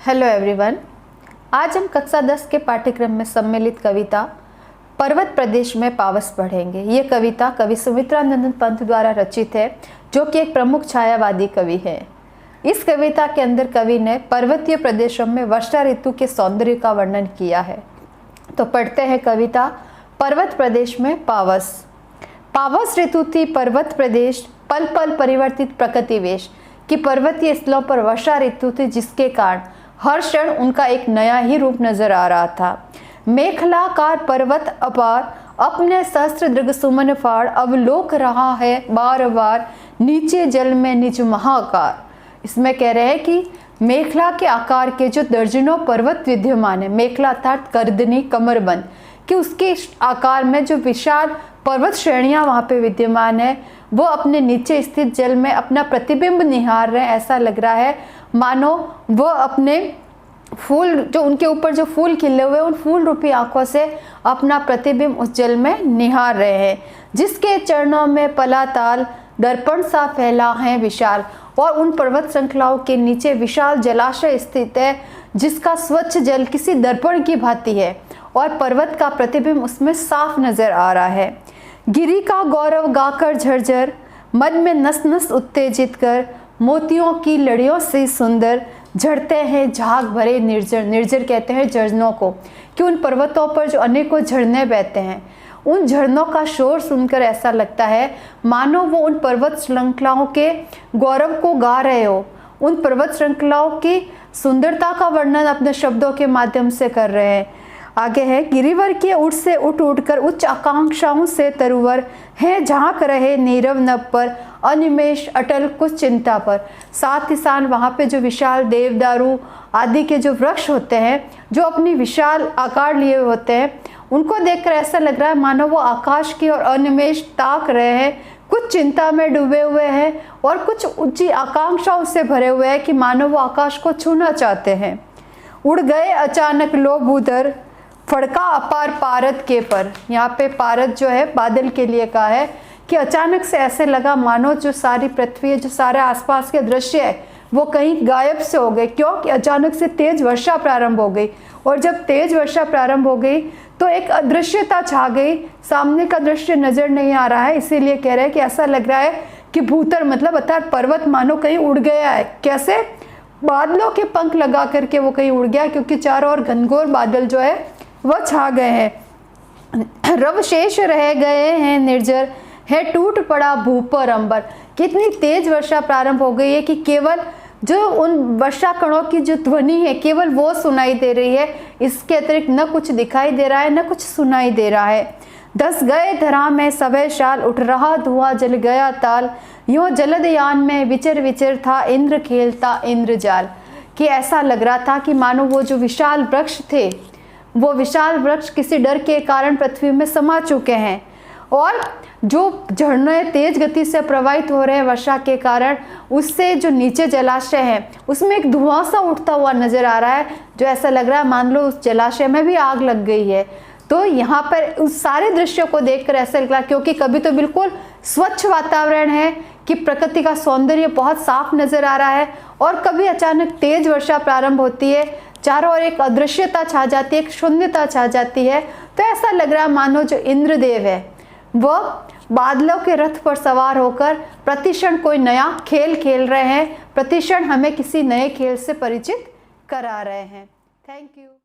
Hello everyone. आज हम कक्षा 10 के पाठ्यक्रम में सम्मिलित कविता पर्वत प्रदेश में पावस पढ़ेंगे। ये कविता कवि सुमित्रानंद पंत द्वारा रचित है, जो कि एक प्रमुख छायावादी कवि है। इस कविता के अंदर कवि ने पर्वतीय प्रदेशों में वर्षा ऋतु के सौंदर्य का वर्णन किया है। तो पढ़ते हैं कविता पर्वत प्रदेश में पावस। पावस ऋतु थी पर्वत प्रदेश, पल पल परिवर्तित प्रकृति वेश कि पर्वतीय स्थलों पर वर्षा ऋतु थी, जिसके कारण हर क्षण उनका एक नया ही रूप नजर आ रहा था। मेखलाकार पर्वत अपार, अपने सहस्त्र दृग सुमन फाड़, अवलोक रहा है बार बार, नीचे जल में निज महाकार। इसमें कह रहे हैं कि मेखला के आकार के जो दर्जनों पर्वत विद्यमान है, मेखला अर्थात गर्दनी कमरबंद, कि उसके आकार में जो विशाल पर्वत श्रेणियां वहां पे विद्यमान है, वो अपने नीचे स्थित जल में अपना प्रतिबिंब निहार रहे हैं। ऐसा लग रहा है मानो वो अपने फूल, जो उनके ऊपर जो फूल खिले हुए, उन फूल रूपी आंखों से अपना प्रतिबिंब उस जल में निहार रहे हैं। जिसके चरणों में पलाताल दर्पण सा फैला है विशाल, और उन पर्वत श्रृंखलाओं के नीचे विशाल जलाशय स्थित है, जिसका स्वच्छ जल किसी दर्पण की भांति है और पर्वत का प्रतिबिंब उसमें साफ नजर आ रहा है। गिरी का गौरव गाकर झरझर, मन में नस नस उत्तेजित कर, मोतियों की लड़ियों से सुंदर झड़ते हैं झाग भरे निर्जर। निर्जर कहते हैं झरनों को, कि उन पर्वतों पर जो अनेकों झरने बहते हैं, उन झरनों का शोर सुनकर ऐसा लगता है मानो वो उन पर्वत श्रृंखलाओं के गौरव को गा रहे हो, उन पर्वत श्रृंखलाओं की सुंदरता का वर्णन अपने शब्दों के माध्यम से कर रहे हैं। आगे है, गिरिवर के उठ से उठ उठकर उच्च आकांक्षाओं से तरुवर है, झांक रहे नीरव नभ पर, अनिमेष अटल कुछ चिंता पर। साथ ही साथ वहाँ पे जो विशाल देवदारू आदि के जो वृक्ष होते हैं, जो अपनी विशाल आकार लिए होते हैं, उनको देखकर ऐसा लग रहा है मानो वो आकाश की ओर अनिमेष ताक रहे हैं, कुछ चिंता में डूबे हुए हैं और कुछ ऊंची आकांक्षाओं से भरे हुए हैं, कि मानो वो आकाश को छूना चाहते हैं। उड़ गए अचानक लोभ उधर, फड़का अपार पारद के पर। यहाँ पे पारद जो है बादल के लिए कहा है, कि अचानक से ऐसे लगा मानो जो सारी पृथ्वी है, जो सारे आसपास के दृश्य है, वो कहीं गायब से हो गए। क्योंकि अचानक से तेज वर्षा प्रारंभ हो गई, और जब तेज वर्षा प्रारंभ हो गई तो एक अदृश्यता छा गई, सामने का दृश्य नजर नहीं आ रहा है। इसीलिए कह रहे हैं कि ऐसा लग रहा है कि भूतर मतलब अर्थात पर्वत मानो कहीं उड़ गया है। कैसे? बादलों के पंख लगा करके वो कहीं उड़ गया, क्योंकि चारों ओर घनघोर बादल जो है वह छा गए हैं। रव शेष रह गए हैं निर्जर, है टूट पड़ा भू पर अंबर। कितनी तेज वर्षा प्रारंभ हो गई है कि केवल जो उन वर्षा कणों की जो ध्वनि है, केवल वो सुनाई दे रही है। इसके अतिरिक्त न कुछ दिखाई दे रहा है, न कुछ सुनाई दे रहा है। दस गए धरा में सवे शाल, उठ रहा धुआं जल गया ताल, यूं जलदयान में विचर विचर था इंद्र खेलता इंद्रजाल। कि ऐसा लग रहा था कि मानो वो जो विशाल वृक्ष थे, वो विशाल वृक्ष किसी डर के कारण पृथ्वी में समा चुके हैं, और जो झरने तेज गति से प्रवाहित हो रहे हैं वर्षा के कारण, उससे जो नीचे जलाशय है उसमें एक धुआं सा उठता हुआ नजर आ रहा है, जो ऐसा लग रहा है मान लो उस जलाशय में भी आग लग गई है। तो यहाँ पर उस सारे दृश्यों को देखकर ऐसा लग रहा है, क्योंकि कभी तो बिल्कुल स्वच्छ वातावरण है कि प्रकृति का सौंदर्य बहुत साफ नजर आ रहा है, और कभी अचानक तेज वर्षा प्रारंभ होती है, चारों ओर एक अदृश्यता छा जाती है, एक शून्यता छा जाती है। तो ऐसा लग रहा है मानो जो इंद्रदेव है वो बादलों के रथ पर सवार होकर प्रतिक्षण कोई नया खेल खेल रहे हैं, प्रतिक्षण हमें किसी नए खेल से परिचित करा रहे हैं। Thank you.